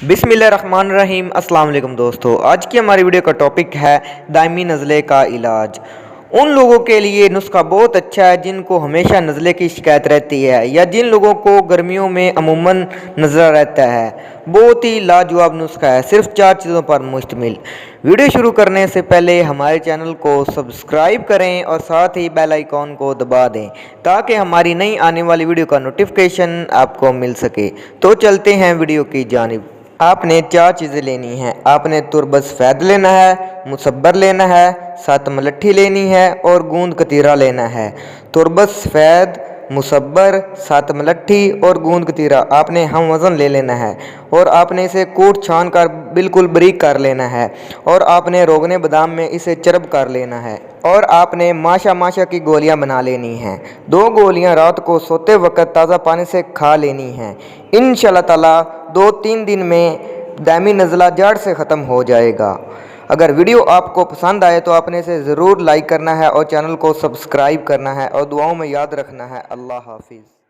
बिस्मिल्लाहिर्रहमानिर्रहीम। अस्सलाम वालेकुम दोस्तों, आज की हमारी वीडियो का टॉपिक है दायमी नज़ले का इलाज। उन लोगों के लिए नुस्खा बहुत अच्छा है जिनको हमेशा नज़ले की शिकायत रहती है या जिन लोगों को गर्मियों में अमूमन नज़ला रहता है। बहुत ही लाजवाब नुस्खा है, सिर्फ 4 चीज़ों पर मुश्तमिल। वीडियो शुरू करने से पहले हमारे चैनल को सब्सक्राइब करें और साथ ही बेल आइकॉन को दबा दें ताकि हमारी नई आने वाली वीडियो का नोटिफिकेशन आपको मिल सके। तो चलते हैं वीडियो की जानिब। आपने 4 चीज़ें लेनी हैं। आपने तुरबस सफ़ेद लेना है, मुसब्बर लेना है, 7 मलट्ठी लेनी है और गूंद कतीरा लेना है। तुरबस सफ़ेद, मुसब्बर, 7 मलट्ठी और गूंद कतीरा आपने हम वज़न ले लेना है और आपने इसे कूट छान कर बिल्कुल बारीक कर लेना है और आपने रोगने बादाम में इसे चरब कर लेना है और आपने माशा की गोलियां बना लेनी हैं। 2 गोलियां रात को सोते वक्त ताज़ा पानी से खा लेनी हैं। इंशाअल्लाह ताला 2-3 दिन में दायमी नज़ला जड़ से ख़त्म हो जाएगा। अगर वीडियो आपको पसंद आए तो आपने इसे ज़रूर लाइक करना है और चैनल को सब्सक्राइब करना है और दुआओं में याद रखना है। अल्लाह हाफिज़।